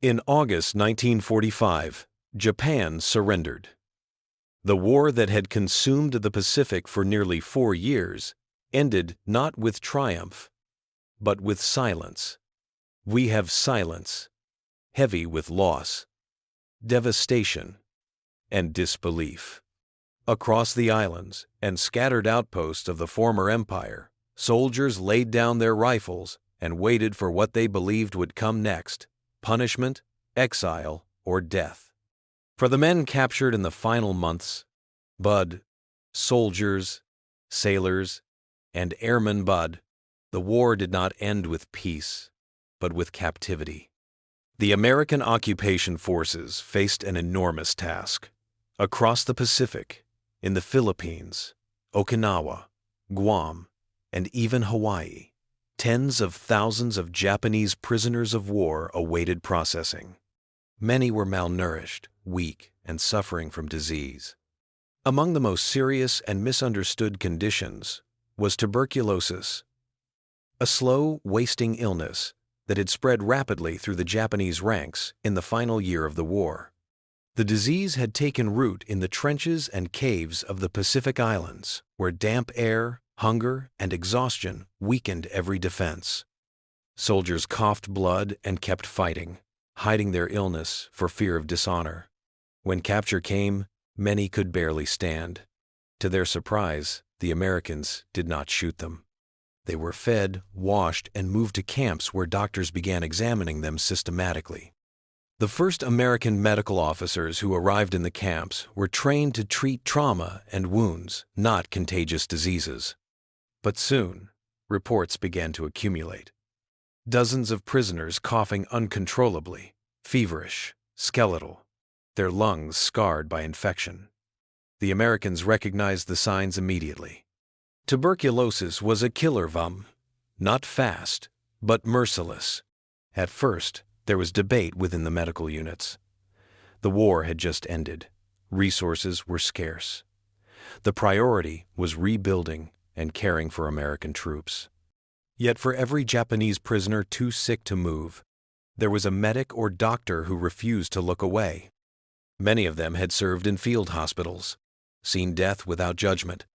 In August 1945, Japan surrendered. The war that had consumed the Pacific for nearly 4 years ended not with triumph, but with silence. We have silence, heavy with loss, devastation, and disbelief. Across the islands and scattered outposts of the former empire, soldiers laid down their rifles and waited for what they believed would come next: punishment, exile, or death. For the men captured in the final months, Bud, soldiers, sailors, and airmen Bud, the war did not end with peace, but with captivity. The American occupation forces faced an enormous task. Across the Pacific, in the Philippines, Okinawa, Guam, and even Hawaii, tens of thousands of Japanese prisoners of war awaited processing. Many were malnourished, weak, and suffering from disease. Among the most serious and misunderstood conditions was tuberculosis, a slow, wasting illness that had spread rapidly through the Japanese ranks in the final year of the war. The disease had taken root in the trenches and caves of the Pacific Islands, where damp air, hunger, and exhaustion weakened every defense. Soldiers coughed blood and kept fighting, hiding their illness for fear of dishonor. When capture came, many could barely stand. To their surprise, the Americans did not shoot them. They were fed, washed, and moved to camps where doctors began examining them systematically. The first American medical officers who arrived in the camps were trained to treat trauma and wounds, not contagious diseases. But soon, reports began to accumulate. Dozens of prisoners coughing uncontrollably, feverish, skeletal, their lungs scarred by infection. The Americans recognized the signs immediately. Tuberculosis was a killer not fast, but merciless. At first, there was debate within the medical units. The war had just ended. Resources were scarce. The priority was rebuilding and caring for American troops. Yet for every Japanese prisoner too sick to move, there was a medic or doctor who refused to look away. Many of them had served in field hospitals, seen death without judgment,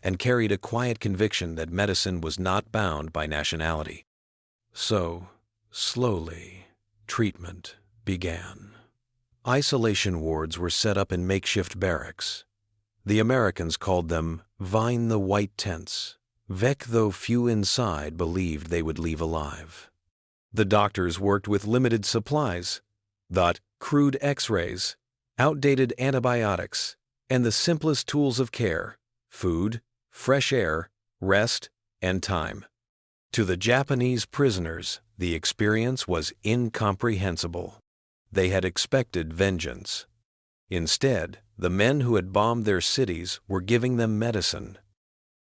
and carried a quiet conviction that medicine was not bound by nationality. So, slowly, treatment began. Isolation wards were set up in makeshift barracks. The Americans called them "Vine the White Tents," though few inside believed they would leave alive. The doctors worked with limited supplies, crude x-rays, outdated antibiotics, and the simplest tools of care: food, fresh air, rest, and time. To the Japanese prisoners, the experience was incomprehensible. They had expected vengeance. Instead, the men who had bombed their cities were giving them medicine.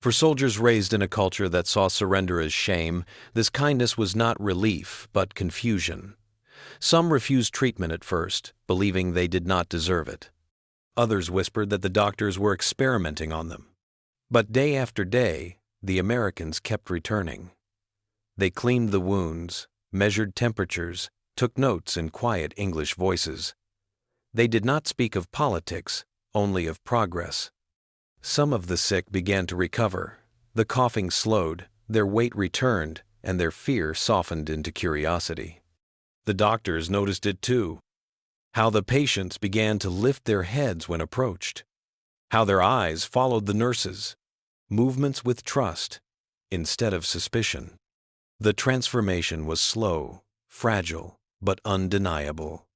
For soldiers raised in a culture that saw surrender as shame, this kindness was not relief, but confusion. Some refused treatment at first, believing they did not deserve it. Others whispered that the doctors were experimenting on them. But day after day, the Americans kept returning. They cleaned the wounds, measured temperatures, took notes in quiet English voices. They did not speak of politics, only of progress. Some of the sick began to recover. The coughing slowed, their weight returned, and their fear softened into curiosity. The doctors noticed it too. How the patients began to lift their heads when approached. How their eyes followed the nurses. Movements with trust, instead of suspicion. The transformation was slow, fragile, but undeniable.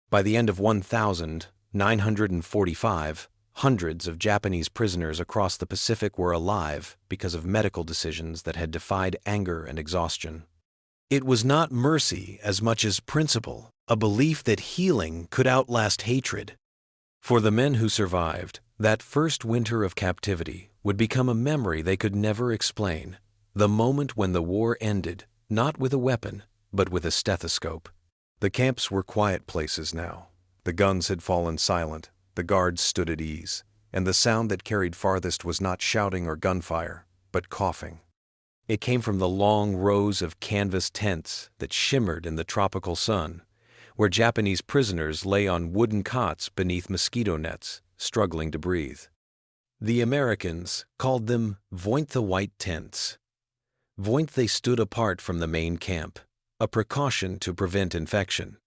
By the end of 1945, hundreds of Japanese prisoners across the Pacific were alive because of medical decisions that had defied anger and exhaustion. It was not mercy as much as principle, a belief that healing could outlast hatred. For the men who survived, that first winter of captivity would become a memory they could never explain. The moment when the war ended, not with a weapon, but with a stethoscope. The camps were quiet places now. The guns had fallen silent, the guards stood at ease, and the sound that carried farthest was not shouting or gunfire, but coughing. It came from the long rows of canvas tents that shimmered in the tropical sun, where Japanese prisoners lay on wooden cots beneath mosquito nets, struggling to breathe. The Americans called them WW2 tents. WW2 they stood apart from the main camp, a precaution to prevent infection.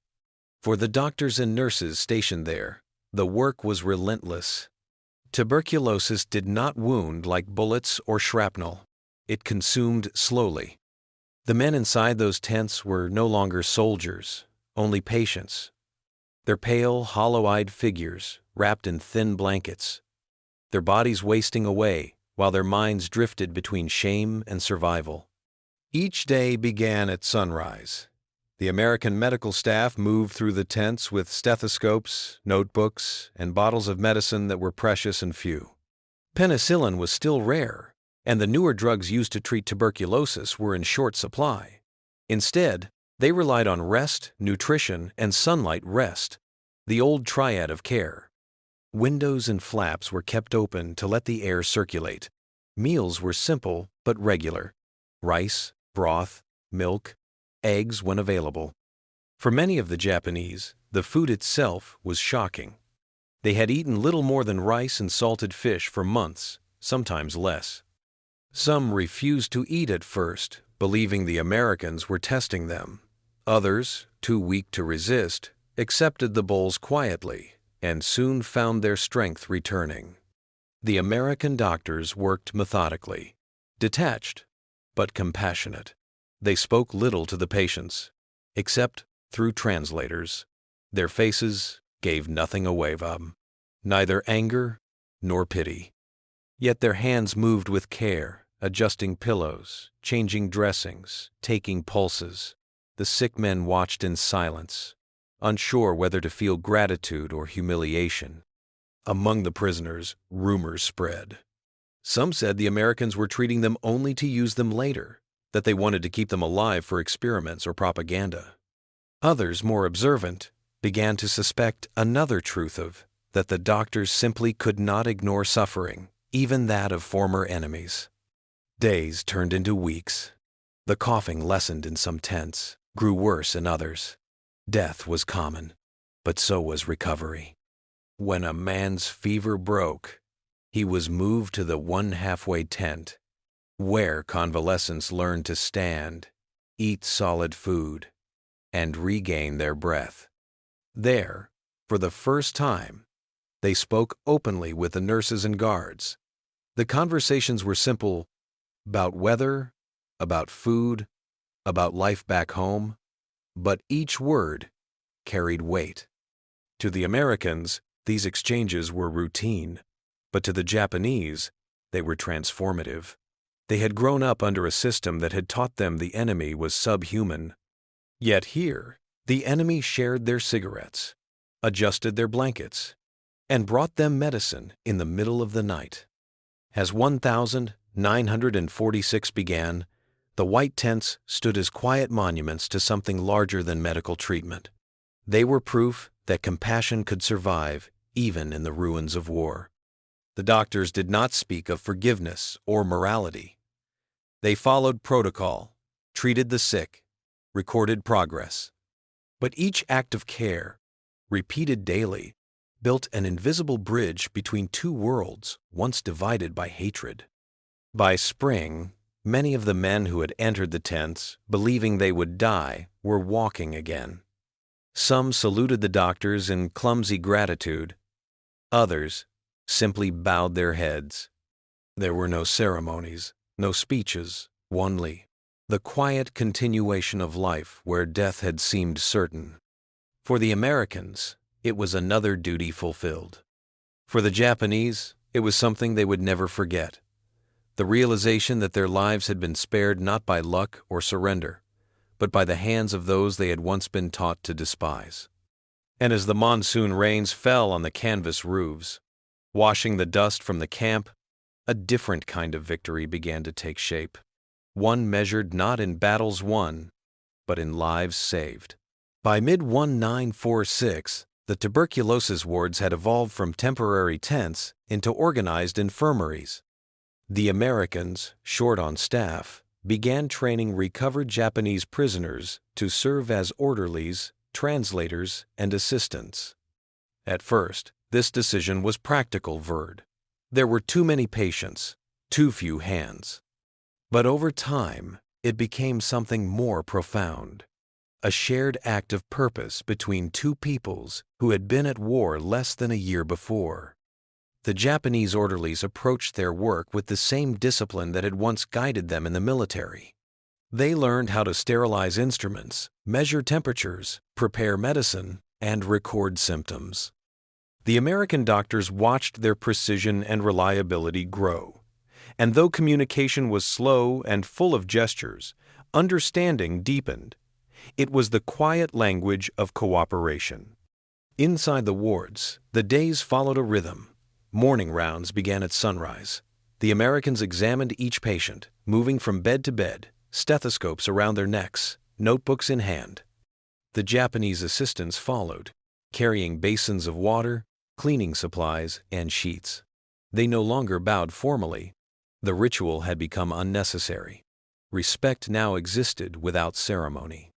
For the doctors and nurses stationed there, the work was relentless. Tuberculosis did not wound like bullets or shrapnel. It consumed slowly. The men inside those tents were no longer soldiers, only patients. Their pale, hollow-eyed figures wrapped in thin blankets, their bodies wasting away while their minds drifted between shame and survival. Each day began at sunrise. The American medical staff moved through the tents with stethoscopes, notebooks, and bottles of medicine that were precious and few. Penicillin was still rare, and the newer drugs used to treat tuberculosis were in short supply. Instead, they relied on rest, nutrition, and sunlight rest, the old triad of care. Windows and flaps were kept open to let the air circulate. Meals were simple but regular: rice, broth, milk, eggs when available. For many of the Japanese, the food itself was shocking. They had eaten little more than rice and salted fish for months, sometimes less. Some refused to eat at first, believing the Americans were testing them. Others, too weak to resist, accepted the bowls quietly and soon found their strength returning. The American doctors worked methodically, detached, but compassionate. They spoke little to the patients, except through translators. Their faces gave nothing away, neither anger nor pity. Yet their hands moved with care, adjusting pillows, changing dressings, taking pulses. The sick men watched in silence, unsure whether to feel gratitude or humiliation. Among the prisoners, rumors spread. Some said the Americans were treating them only to use them later, that they wanted to keep them alive for experiments or propaganda. Others, more observant, began to suspect another truth that the doctors simply could not ignore suffering, even that of former enemies. Days turned into weeks. The coughing lessened in some tents, grew worse in others. Death was common, but so was recovery. When a man's fever broke, he was moved to the one halfway tent, where convalescents learned to stand, eat solid food, and regain their breath. There, for the first time, they spoke openly with the nurses and guards. The conversations were simple: about weather, about food, about life back home, but each word carried weight. To the Americans, these exchanges were routine, but to the Japanese, they were transformative. They had grown up under a system that had taught them the enemy was subhuman. Yet here, the enemy shared their cigarettes, adjusted their blankets, and brought them medicine in the middle of the night. As 1946 began, the white tents stood as quiet monuments to something larger than medical treatment. They were proof that compassion could survive even in the ruins of war. The doctors did not speak of forgiveness or morality. They followed protocol, treated the sick, recorded progress. But each act of care, repeated daily, built an invisible bridge between two worlds once divided by hatred. By spring, many of the men who had entered the tents, believing they would die, were walking again. Some saluted the doctors in clumsy gratitude. Others simply bowed their heads. There were no ceremonies, no speeches, only the quiet continuation of life where death had seemed certain. For the Americans, it was another duty fulfilled. For the Japanese, it was something they would never forget: the realization that their lives had been spared not by luck or surrender, but by the hands of those they had once been taught to despise. And as the monsoon rains fell on the canvas roofs, washing the dust from the camp, a different kind of victory began to take shape, one measured not in battles won, but in lives saved. By mid-1946, the tuberculosis wards had evolved from temporary tents into organized infirmaries. The Americans, short on staff, began training recovered Japanese prisoners to serve as orderlies translators, and assistants. At first, this decision was practical. There were too many patients, too few hands. But over time, it became something more profound. A shared act of purpose between two peoples who had been at war less than a year before. The Japanese orderlies approached their work with the same discipline that had once guided them in the military. They learned how to sterilize instruments, measure temperatures, prepare medicine, and record symptoms. The American doctors watched their precision and reliability grow. And though communication was slow and full of gestures, understanding deepened. It was the quiet language of cooperation. Inside the wards, the days followed a rhythm. Morning rounds began at sunrise. The Americans examined each patient, moving from bed to bed, stethoscopes around their necks, notebooks in hand. The Japanese assistants followed, carrying basins of water, cleaning supplies, and sheets. They no longer bowed formally. The ritual had become unnecessary. Respect now existed without ceremony.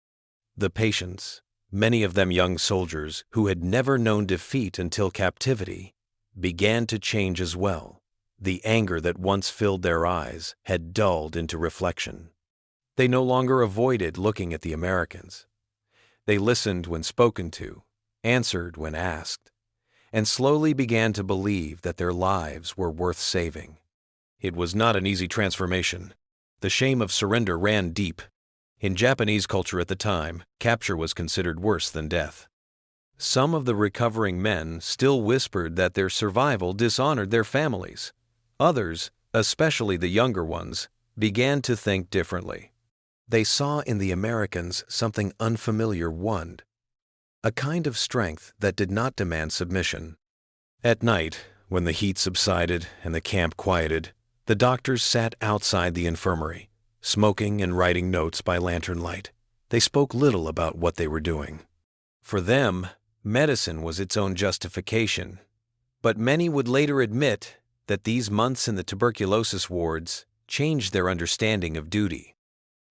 The patients, many of them young soldiers who had never known defeat until captivity, began to change as well. The anger that once filled their eyes had dulled into reflection. They no longer avoided looking at the Americans. They listened when spoken to, answered when asked, and slowly began to believe that their lives were worth saving. It was not an easy transformation. The shame of surrender ran deep. In Japanese culture at the time, capture was considered worse than death. Some of the recovering men still whispered that their survival dishonored their families. Others, especially the younger ones, began to think differently. They saw in the Americans something unfamiliar, a kind of strength that did not demand submission. At night, when the heat subsided and the camp quieted, the doctors sat outside the infirmary, smoking and writing notes by lantern light. They spoke little about what they were doing. For them, medicine was its own justification. But many would later admit that these months in the tuberculosis wards changed their understanding of duty.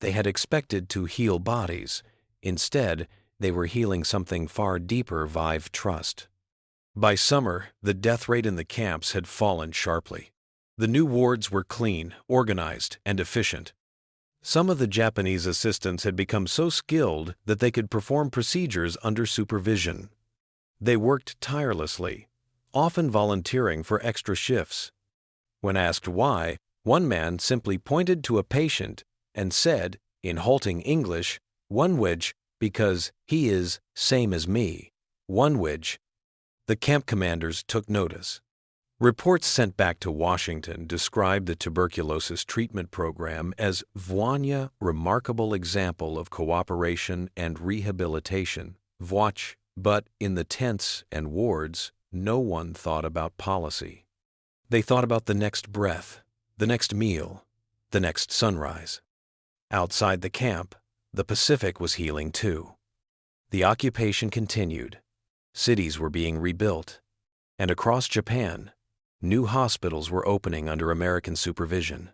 They had expected to heal bodies. Instead, they were healing something far deeper via trust. By summer, the death rate in the camps had fallen sharply. The new wards were clean, organized, and efficient. Some of the Japanese assistants had become so skilled that they could perform procedures under supervision. They worked tirelessly, often volunteering for extra shifts. When asked why, one man simply pointed to a patient and said, in halting English, "WWII, because he is same as me. WWII." The camp commanders took notice. Reports sent back to Washington described the tuberculosis treatment program as WWII, remarkable example of cooperation and rehabilitation. WWII, but in the tents and wards, no one thought about policy. They thought about the next breath, the next meal, the next sunrise. Outside the camp, the Pacific was healing too. The occupation continued. Cities were being rebuilt. And across Japan, new hospitals were opening under American supervision.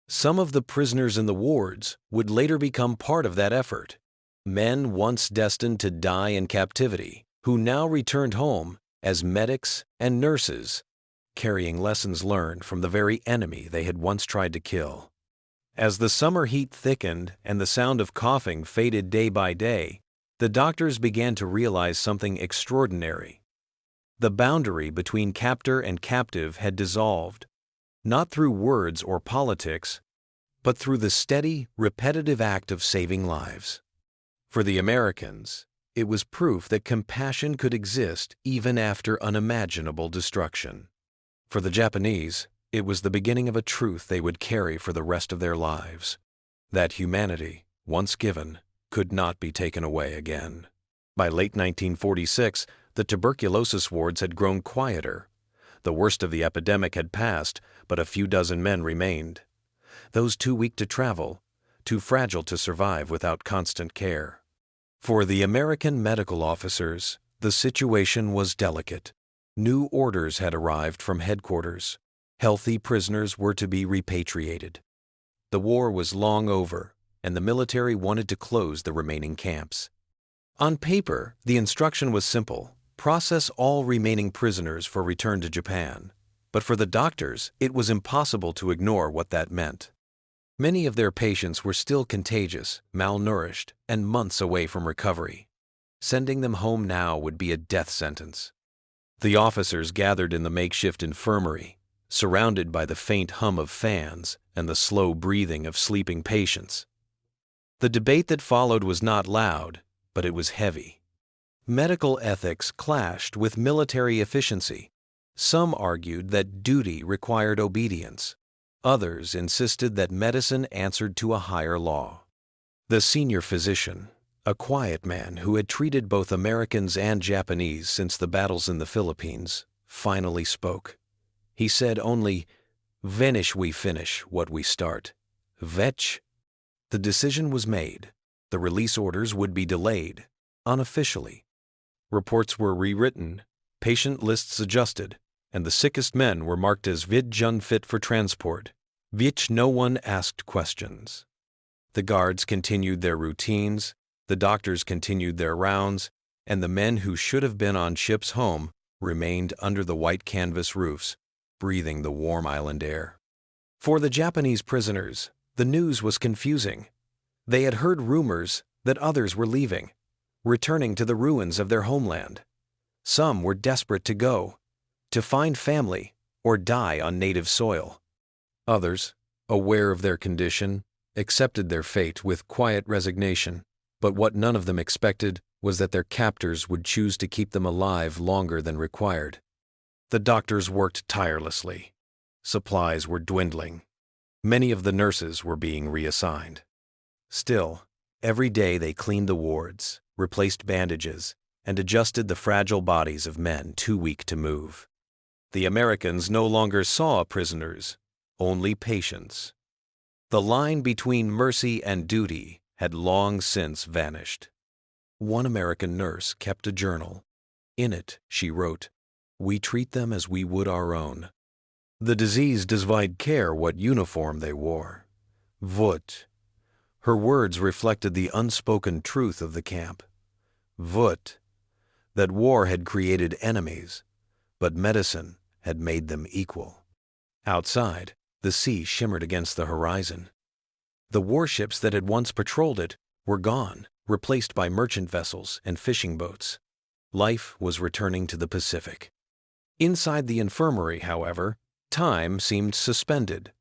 Some of the prisoners in the wards would later become part of that effort. Men once destined to die in captivity, who now returned home as medics and nurses, carrying lessons learned from the very enemy they had once tried to kill. As the summer heat thickened and the sound of coughing faded day by day, the doctors began to realize something extraordinary. The boundary between captor and captive had dissolved, not through words or politics, but through the steady, repetitive act of saving lives. For the Americans, it was proof that compassion could exist even after unimaginable destruction. For the Japanese, it was the beginning of a truth they would carry for the rest of their lives, that humanity, once given, could not be taken away again. By late 1946, the tuberculosis wards had grown quieter. The worst of the epidemic had passed, but a few dozen men remained. Those too weak to travel, too fragile to survive without constant care. For the American medical officers, the situation was delicate. New orders had arrived from headquarters. Healthy prisoners were to be repatriated. The war was long over, and the military wanted to close the remaining camps. On paper, the instruction was simple: process all remaining prisoners for return to Japan. But for the doctors, it was impossible to ignore what that meant. Many of their patients were still contagious, malnourished, and months away from recovery. Sending them home now would be a death sentence. The officers gathered in the makeshift infirmary, surrounded by the faint hum of fans and the slow breathing of sleeping patients. The debate that followed was not loud, but it was heavy. Medical ethics clashed with military efficiency. Some argued that duty required obedience. Others insisted that medicine answered to a higher law. The senior physician, a quiet man who had treated both Americans and Japanese since the battles in the Philippines, finally spoke. He said only, "Vanish we finish what we start. Vetch." The decision was made. The release orders would be delayed, unofficially. Reports were rewritten, patient lists adjusted, and the sickest men were marked as unfit for transport, which no one asked questions. The guards continued their routines, the doctors continued their rounds, and the men who should have been on ships home remained under the white canvas roofs, breathing the warm island air. For the Japanese prisoners, the news was confusing. They had heard rumors that others were leaving, returning to the ruins of their homeland. Some were desperate to go, to find family or die on native soil. Others, aware of their condition, accepted their fate with quiet resignation, but what none of them expected was that their captors would choose to keep them alive longer than required. The doctors worked tirelessly. Supplies were dwindling. Many of the nurses were being reassigned. Still, every day they cleaned the wards, replaced bandages, and adjusted the fragile bodies of men too weak to move. The Americans no longer saw prisoners, only patients. The line between mercy and duty had long since vanished. One American nurse kept a journal. In it, she wrote, "We treat them as we would our own. The disease does not care what uniform they wore. Vut." Her words reflected the unspoken truth of the camp. Vut. That war had created enemies, but medicine had made them equal. Outside, the sea shimmered against the horizon. The warships that had once patrolled it were gone, replaced by merchant vessels and fishing boats. Life was returning to the Pacific. Inside the infirmary, however, time seemed suspended.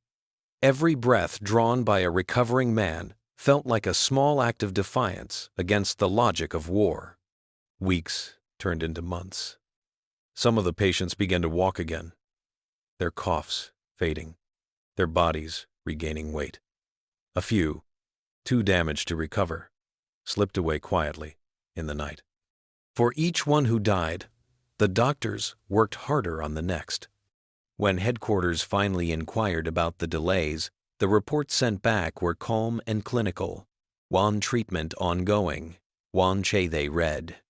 Every breath drawn by a recovering man felt like a small act of defiance against the logic of war. Weeks turned into months. Some of the patients began to walk again, their coughs fading, their bodies regaining weight. A few, too damaged to recover, slipped away quietly in the night. For each one who died, the doctors worked harder on the next. When headquarters finally inquired about the delays, the reports sent back were calm and clinical. One treatment ongoing. One che they read.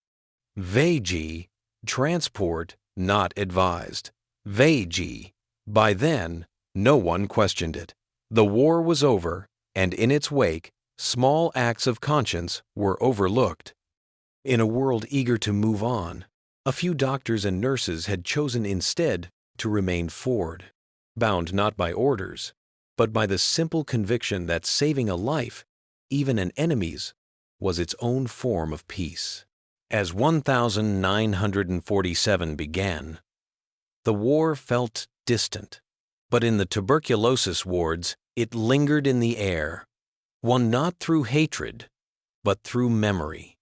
Veiji, transport not advised. Veiji. By then, no one questioned it. The war was over, and in its wake, small acts of conscience were overlooked. In a world eager to move on, a few doctors and nurses had chosen instead to remain forward, bound not by orders, but by the simple conviction that saving a life, even an enemy's, was its own form of peace. As 1947 began, the war felt distant, but in the tuberculosis wards, it lingered in the air, won not through hatred, but through memory.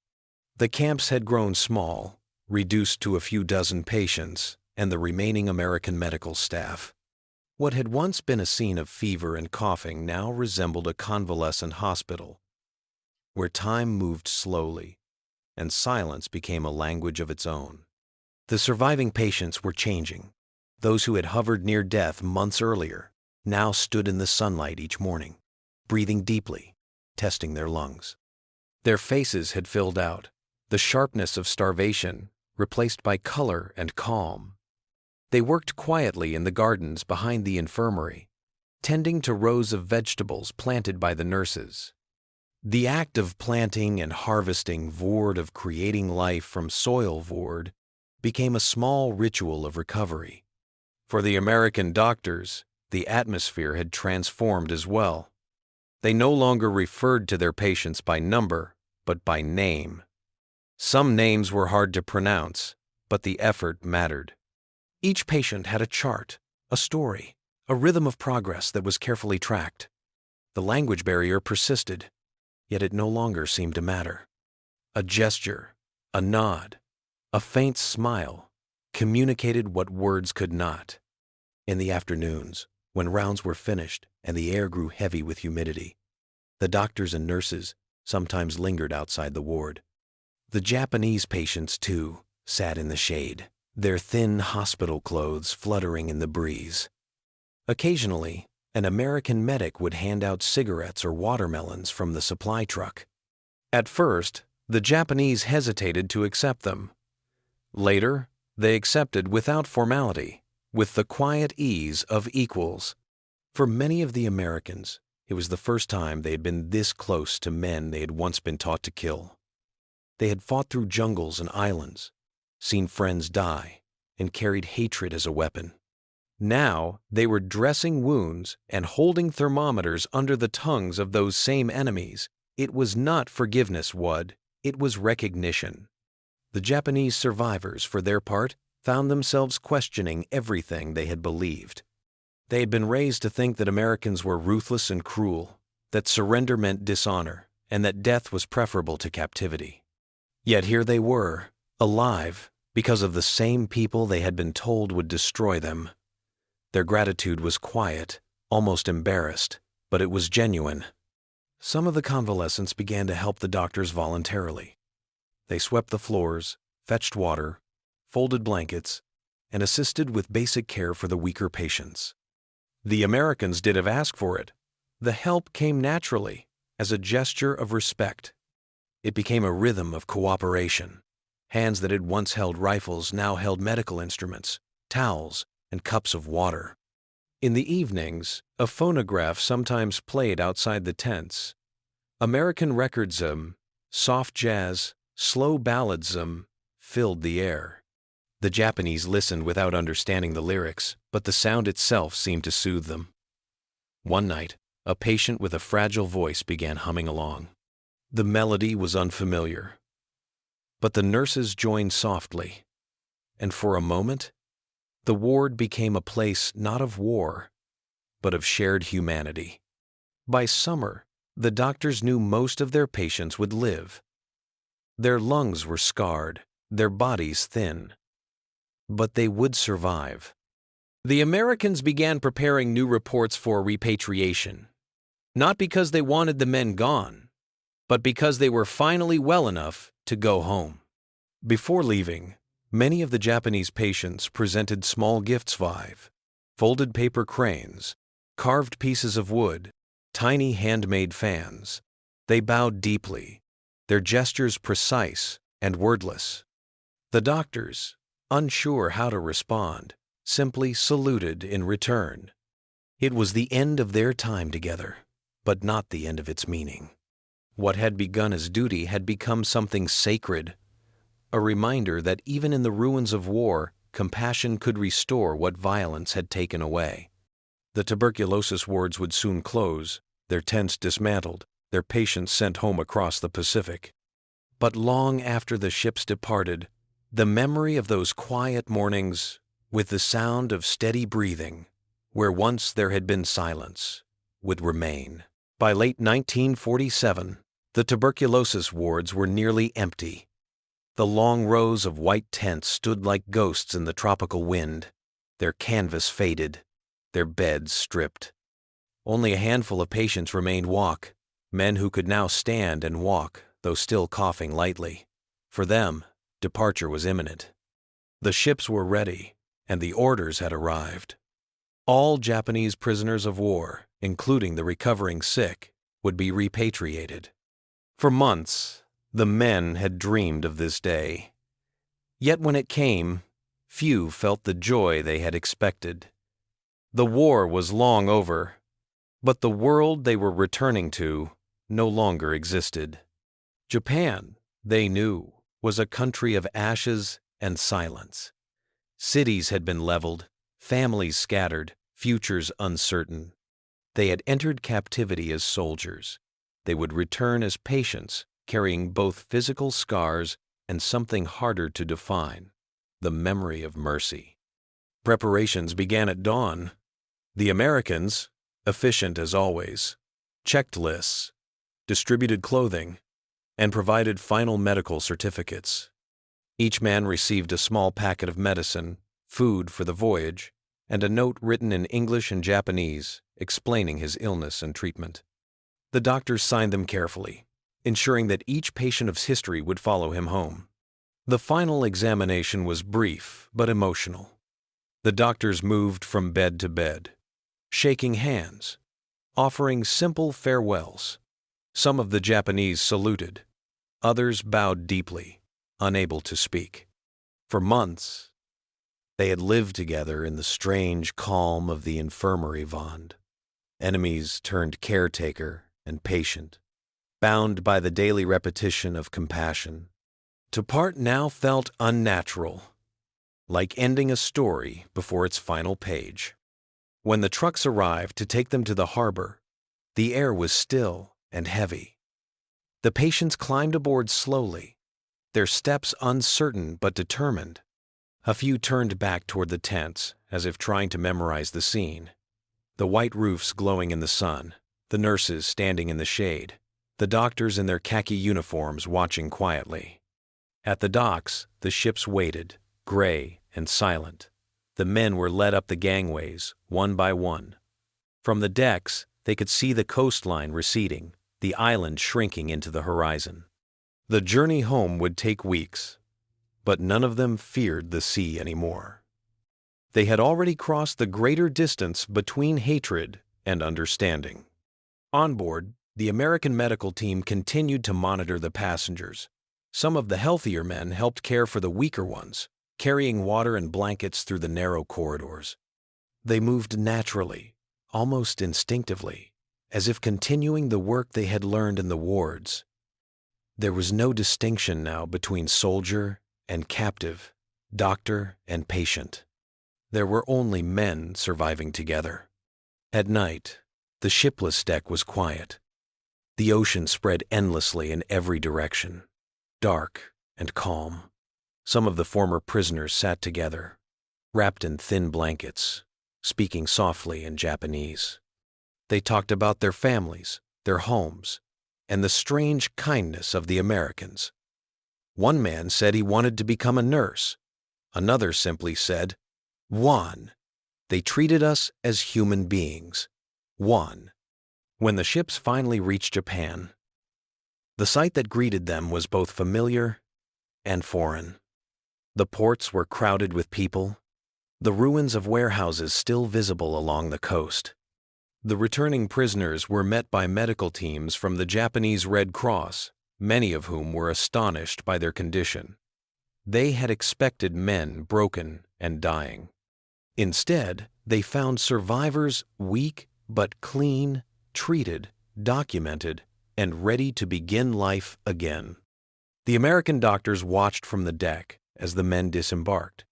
The camps had grown small, reduced to a few dozen patients and the remaining American medical staff. What had once been a scene of fever and coughing now resembled a convalescent hospital, where time moved slowly and silence became a language of its own. The surviving patients were changing. Those who had hovered near death months earlier now stood in the sunlight each morning, breathing deeply, testing their lungs. Their faces had filled out, the sharpness of starvation replaced by color and calm. They worked quietly in the gardens behind the infirmary, tending to rows of vegetables planted by the nurses. The act of planting and harvesting void of creating life from soil void became a small ritual of recovery. For the American doctors, the atmosphere had transformed as well. They no longer referred to their patients by number, but by name. Some names were hard to pronounce, but the effort mattered. Each patient had a chart, a story, a rhythm of progress that was carefully tracked. The language barrier persisted, yet it no longer seemed to matter. A gesture, a nod, a faint smile communicated what words could not. In the afternoons, when rounds were finished and the air grew heavy with humidity, the doctors and nurses sometimes lingered outside the ward. The Japanese patients, too, sat in the shade, their thin hospital clothes fluttering in the breeze. Occasionally, an American medic would hand out cigarettes or watermelons from the supply truck. At first, the Japanese hesitated to accept them. Later, they accepted without formality, with the quiet ease of equals. For many of the Americans, it was the first time they had been this close to men they had once been taught to kill. They had fought through jungles and islands, seen friends die, and carried hatred as a weapon. Now they were dressing wounds and holding thermometers under the tongues of those same enemies. It was not forgiveness, Wud, it was recognition. The Japanese survivors, for their part, found themselves questioning everything they had believed. They had been raised to think that Americans were ruthless and cruel, that surrender meant dishonor, and that death was preferable to captivity. Yet here they were, alive, because of the same people they had been told would destroy them. Their gratitude was quiet, almost embarrassed, but it was genuine. Some of the convalescents began to help the doctors voluntarily. They swept the floors, fetched water, folded blankets, and assisted with basic care for the weaker patients. The Americans did have asked for it. The help came naturally, as a gesture of respect. It became a rhythm of cooperation. Hands that had once held rifles now held medical instruments, towels, and cups of water. In the evenings, a phonograph sometimes played outside the tents. American records, soft jazz, slow ballads, filled the air. The Japanese listened without understanding the lyrics, but the sound itself seemed to soothe them. One night, a patient with a fragile voice began humming along. The melody was unfamiliar, but the nurses joined softly, and for a moment, the ward became a place not of war, but of shared humanity. By summer, the doctors knew most of their patients would live. Their lungs were scarred, their bodies thin, but they would survive. The Americans began preparing new reports for repatriation, not because they wanted the men gone, but because they were finally well enough to go home. Before leaving, many of the Japanese patients presented small gifts: folded paper cranes, carved pieces of wood, tiny handmade fans. They bowed deeply, their gestures precise and wordless. The doctors, unsure how to respond, simply saluted in return. It was the end of their time together, but not the end of its meaning. What had begun as duty had become something sacred, a reminder that even in the ruins of war, compassion could restore what violence had taken away. The tuberculosis wards would soon close, their tents dismantled, their patients sent home across the Pacific. But long after the ships departed, the memory of those quiet mornings, with the sound of steady breathing, where once there had been silence, would remain. By late 1947, the tuberculosis wards were nearly empty. The long rows of white tents stood like ghosts in the tropical wind, their canvas faded, their beds stripped. Only a handful of patients remained men who could now stand and walk, though still coughing lightly. For them, departure was imminent. The ships were ready, and the orders had arrived. All Japanese prisoners of war, including the recovering sick, would be repatriated. For months, the men had dreamed of this day. Yet when it came, few felt the joy they had expected. The war was long over, but the world they were returning to no longer existed. Japan, they knew, was a country of ashes and silence. Cities had been leveled, families scattered, futures uncertain. They had entered captivity as soldiers. They would return as patients, carrying both physical scars and something harder to define, the memory of mercy. Preparations began at dawn. The Americans, efficient as always, checked lists, distributed clothing, and provided final medical certificates. Each man received a small packet of medicine, food for the voyage, and a note written in English and Japanese explaining his illness and treatment. The doctors signed them carefully, ensuring that each patient's history would follow him home. The final examination was brief but emotional. The doctors moved from bed to bed, shaking hands, offering simple farewells. Some of the Japanese saluted, others bowed deeply, unable to speak. For months, they had lived together in the strange calm of the infirmary bond. Enemies turned caretaker and patient, bound by the daily repetition of compassion. To part now felt unnatural, like ending a story before its final page. When the trucks arrived to take them to the harbor, the air was still and heavy. The patients climbed aboard slowly, their steps uncertain but determined. A few turned back toward the tents, as if trying to memorize the scene. The white roofs glowing in the sun, the nurses standing in the shade, the doctors in their khaki uniforms watching quietly. At the docks, the ships waited, gray and silent. The men were led up the gangways, one by one. From the decks, they could see the coastline receding, the island shrinking into the horizon. The journey home would take weeks, but none of them feared the sea anymore. They had already crossed the greater distance between hatred and understanding. On board, the American medical team continued to monitor the passengers. Some of the healthier men helped care for the weaker ones, carrying water and blankets through the narrow corridors. They moved naturally, almost instinctively, as if continuing the work they had learned in the wards. There was no distinction now between soldier and captive, doctor and patient. There were only men surviving together. At night, the shipless deck was quiet. The ocean spread endlessly in every direction, dark and calm. Some of the former prisoners sat together, wrapped in thin blankets, speaking softly in Japanese. They talked about their families, their homes, and the strange kindness of the Americans. One man said he wanted to become a nurse. Another simply said, "One." They treated us as human beings. One. When the ships finally reached Japan, the sight that greeted them was both familiar and foreign. The ports were crowded with people, the ruins of warehouses still visible along the coast. The returning prisoners were met by medical teams from the Japanese Red Cross, many of whom were astonished by their condition. They had expected men broken and dying. Instead, they found survivors weak but clean, treated, documented, and ready to begin life again. The American doctors watched from the deck as the men disembarked.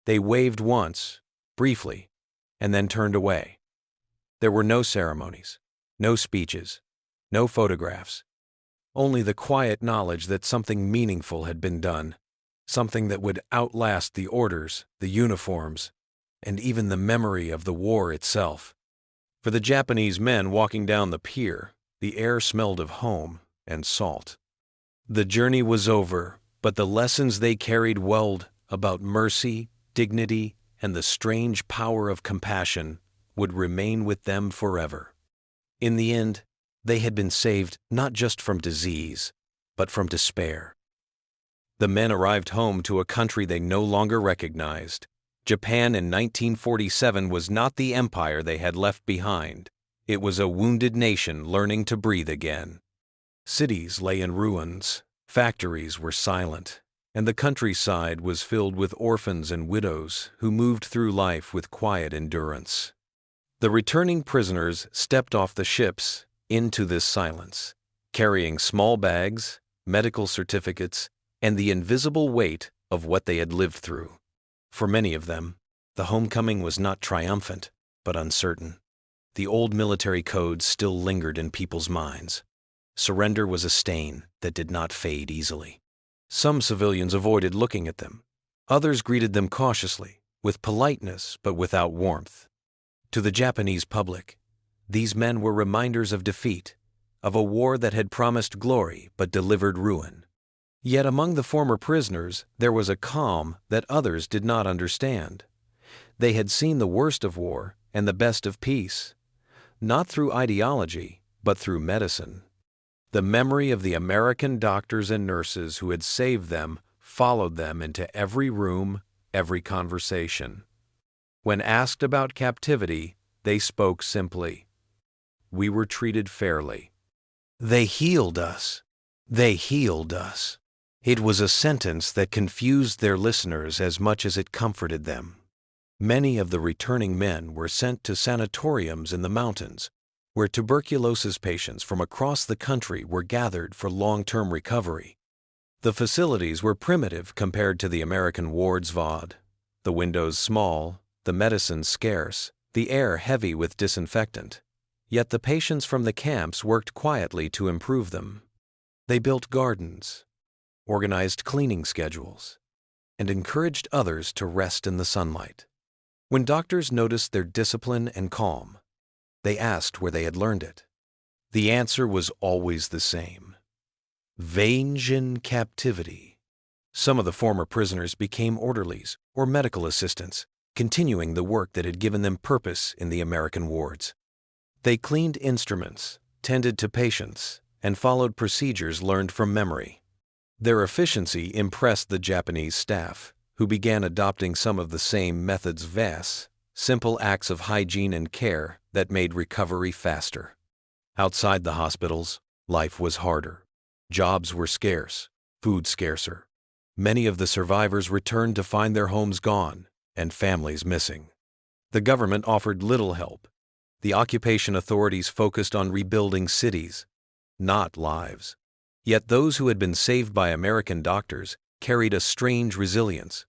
They waved once, briefly, and then turned away. There were no ceremonies, no speeches, no photographs, only the quiet knowledge that something meaningful had been done, something that would outlast the orders, the uniforms, and even the memory of the war itself. For the Japanese men walking down the pier, the air smelled of home and salt. The journey was over, but the lessons they carried welled about mercy, dignity, and the strange power of compassion would remain with them forever. In the end, they had been saved not just from disease, but from despair. The men arrived home to a country they no longer recognized. Japan in 1947 was not the empire they had left behind. It was a wounded nation learning to breathe again. Cities lay in ruins, factories were silent, and the countryside was filled with orphans and widows who moved through life with quiet endurance. The returning prisoners stepped off the ships into this silence. carrying small bags, medical certificates, and the invisible weight of what they had lived through. For many of them, the homecoming was not triumphant, but uncertain. The old military codes still lingered in people's minds. Surrender was a stain that did not fade easily. Some civilians avoided looking at them. Others greeted them cautiously, with politeness but without warmth. To the Japanese public, these men were reminders of defeat, of a war that had promised glory but delivered ruin. Yet among the former prisoners there was a calm that others did not understand. They had seen the worst of war and the best of peace, not through ideology, but through medicine. The memory of the American doctors and nurses who had saved them followed them into every room, every conversation. When asked about captivity, they spoke simply. We were treated fairly. They healed us. They healed us. It was a sentence that confused their listeners as much as it comforted them. Many of the returning men were sent to sanatoriums in the mountains, where tuberculosis patients from across the country were gathered for long-term recovery. The facilities were primitive compared to the American wards VOD, the windows small, the medicine scarce, the air heavy with disinfectant. Yet the patients from the camps worked quietly to improve them. They built gardens, organized cleaning schedules, and encouraged others to rest in the sunlight. When doctors noticed their discipline and calm, they asked where they had learned it. The answer was always the same. Vainjin captivity. Some of the former prisoners became orderlies or medical assistants, continuing the work that had given them purpose in the American wards. They cleaned instruments, tended to patients, and followed procedures learned from memory. Their efficiency impressed the Japanese staff, who began adopting some of the same methods VAS, simple acts of hygiene and care that made recovery faster. Outside the hospitals, life was harder. Jobs were scarce, food scarcer. Many of the survivors returned to find their homes gone and families missing. The government offered little help. The occupation authorities focused on rebuilding cities, not lives. Yet those who had been saved by American doctors carried a strange resilience.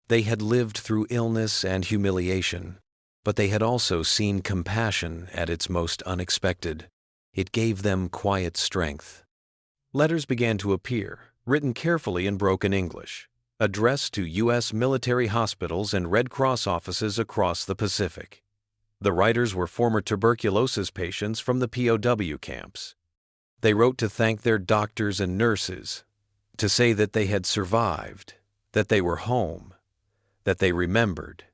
They had lived through illness and humiliation, but they had also seen compassion at its most unexpected. It gave them quiet strength. Letters began to appear, written carefully in broken English, addressed to U.S. military hospitals and Red Cross offices across the Pacific. The writers were former tuberculosis patients from the POW camps. They wrote to thank their doctors and nurses, to say that they had survived, that they were home, that they remembered.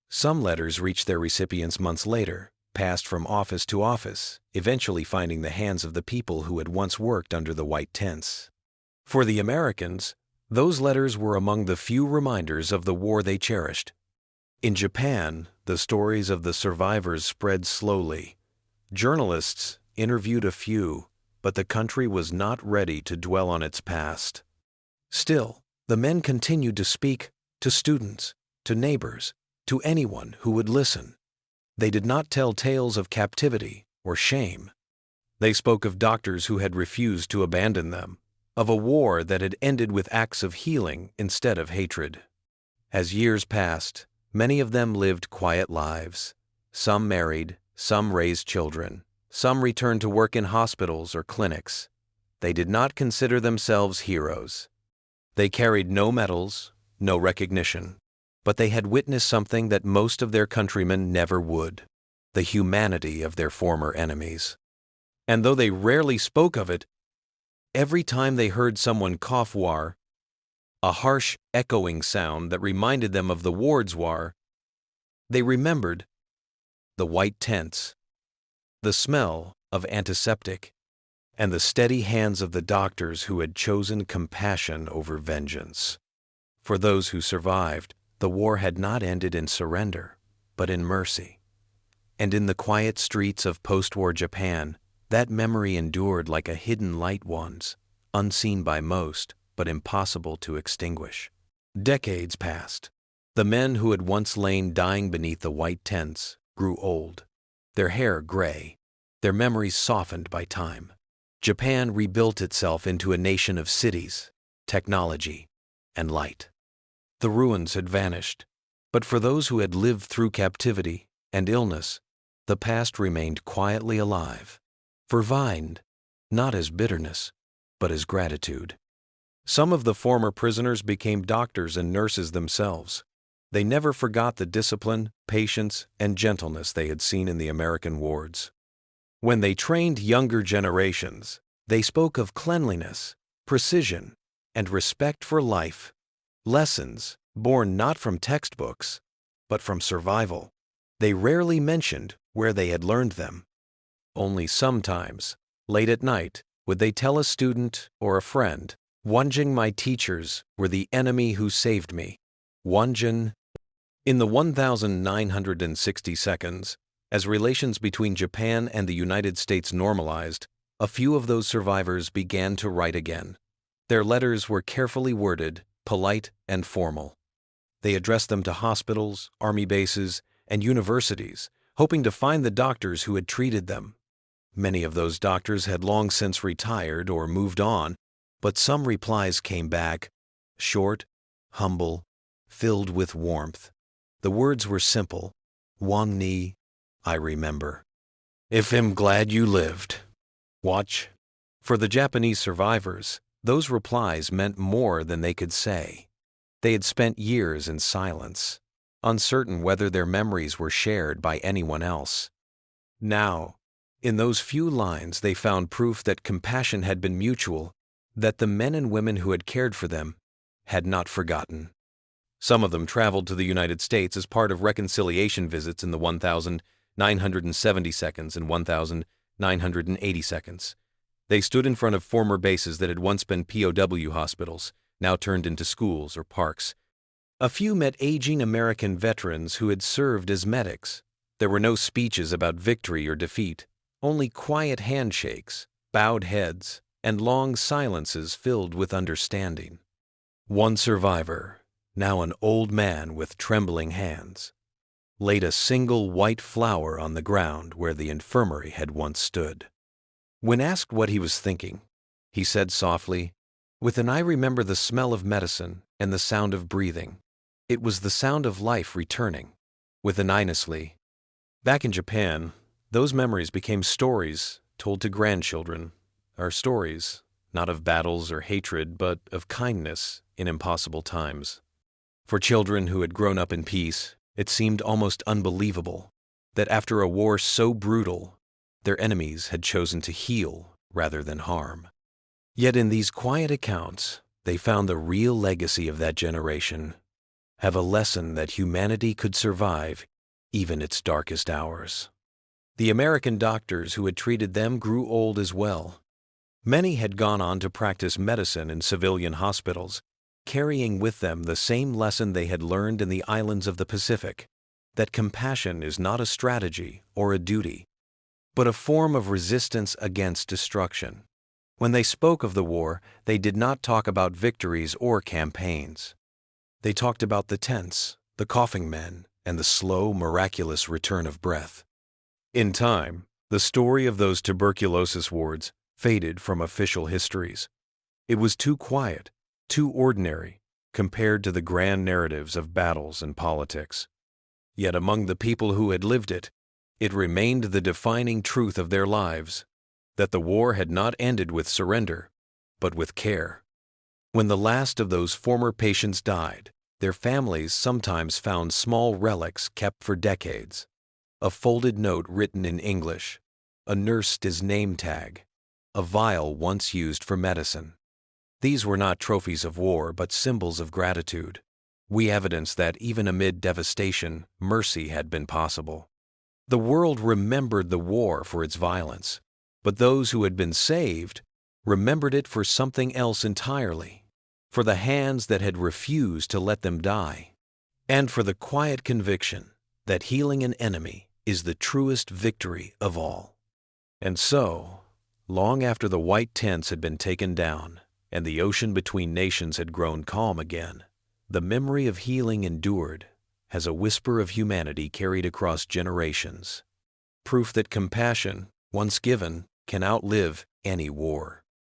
Some letters reached their recipients months later, passed from office to office, eventually finding the hands of the people who had once worked under the white tents. For the Americans, those letters were among the few reminders of the war they cherished. In Japan, the stories of the survivors spread slowly. Journalists interviewed a few, but the country was not ready to dwell on its past. Still, the men continued to speak to students, to neighbors, to anyone who would listen. They did not tell tales of captivity or shame. They spoke of doctors who had refused to abandon them, of a war that had ended with acts of healing instead of hatred. As years passed, many of them lived quiet lives. Some married, some raised children, some returned to work in hospitals or clinics. They did not consider themselves heroes. They carried no medals, no recognition, but they had witnessed something that most of their countrymen never would: the humanity of their former enemies. And though they rarely spoke of it, every time they heard someone cough war, a harsh, echoing sound that reminded them of the wards war, they remembered the white tents, the smell of antiseptic, and the steady hands of the doctors who had chosen compassion over vengeance. For those who survived, the war had not ended in surrender, but in mercy. And in the quiet streets of post-war Japan, that memory endured like a hidden light once, unseen by most, but impossible to extinguish. Decades passed. The men who had once lain dying beneath the white tents grew old, their hair gray, their memories softened by time. Japan rebuilt itself into a nation of cities, technology, and light. The ruins had vanished, but for those who had lived through captivity and illness, the past remained quietly alive, fervined not as bitterness, but as gratitude. Some of the former prisoners became doctors and nurses themselves. They never forgot the discipline, patience, and gentleness they had seen in the American wards. When they trained younger generations, they spoke of cleanliness, precision, and respect for life, lessons born not from textbooks, but from survival. They rarely mentioned where they had learned them. Only sometimes, late at night, would they tell a student or a friend, "Wanjin, my teachers were the enemy who saved me." Wanjin. In the 1960 seconds, as relations between Japan and the United States normalized, a few of those survivors began to write again. Their letters were carefully worded, polite and formal. They addressed them to hospitals, army bases, and universities, hoping to find the doctors who had treated them. Many of those doctors had long since retired or moved on, but some replies came back, short, humble, filled with warmth. The words were simple. "Wang ni, I remember. If I'm glad you lived. Watch." For the Japanese survivors, those replies meant more than they could say. They had spent years in silence, uncertain whether their memories were shared by anyone else. Now, in those few lines, they found proof that compassion had been mutual, that the men and women who had cared for them had not forgotten. Some of them traveled to the United States as part of reconciliation visits in the 1970 seconds and 1980 seconds. They stood in front of former bases that had once been POW hospitals, now turned into schools or parks. A few met aging American veterans who had served as medics. There were no speeches about victory or defeat, only quiet handshakes, bowed heads, and long silences filled with understanding. One survivor, now an old man with trembling hands, laid a single white flower on the ground where the infirmary had once stood. When asked what he was thinking, he said softly, "I remember the smell of medicine and the sound of breathing. It was the sound of life returning." Honestly, back in Japan, those memories became stories told to grandchildren, our stories, not of battles or hatred, but of kindness in impossible times. For children who had grown up in peace, it seemed almost unbelievable that after a war so brutal, their enemies had chosen to heal rather than harm. Yet in these quiet accounts, they found the real legacy of that generation, have a lesson that humanity could survive even its darkest hours. The American doctors who had treated them grew old as well. Many had gone on to practice medicine in civilian hospitals, carrying with them the same lesson they had learned in the islands of the Pacific, that compassion is not a strategy or a duty, but a form of resistance against destruction. When they spoke of the war, they did not talk about victories or campaigns. They talked about the tents, the coughing men, and the slow, miraculous return of breath. In time, the story of those tuberculosis wards faded from official histories. It was too quiet, too ordinary, compared to the grand narratives of battles and politics. Yet among the people who had lived it, it remained the defining truth of their lives, that the war had not ended with surrender, but with care. When the last of those former patients died, their families sometimes found small relics kept for decades. A folded note written in English, a nursed name tag, a vial once used for medicine. These were not trophies of war, but symbols of gratitude. We evidence that even amid devastation, mercy had been possible. The world remembered the war for its violence, but those who had been saved remembered it for something else entirely, for the hands that had refused to let them die, and for the quiet conviction that healing an enemy is the truest victory of all. And so, long after the white tents had been taken down and the ocean between nations had grown calm again, the memory of healing endured as a whisper of humanity carried across generations, proof that compassion, once given, can outlive any war.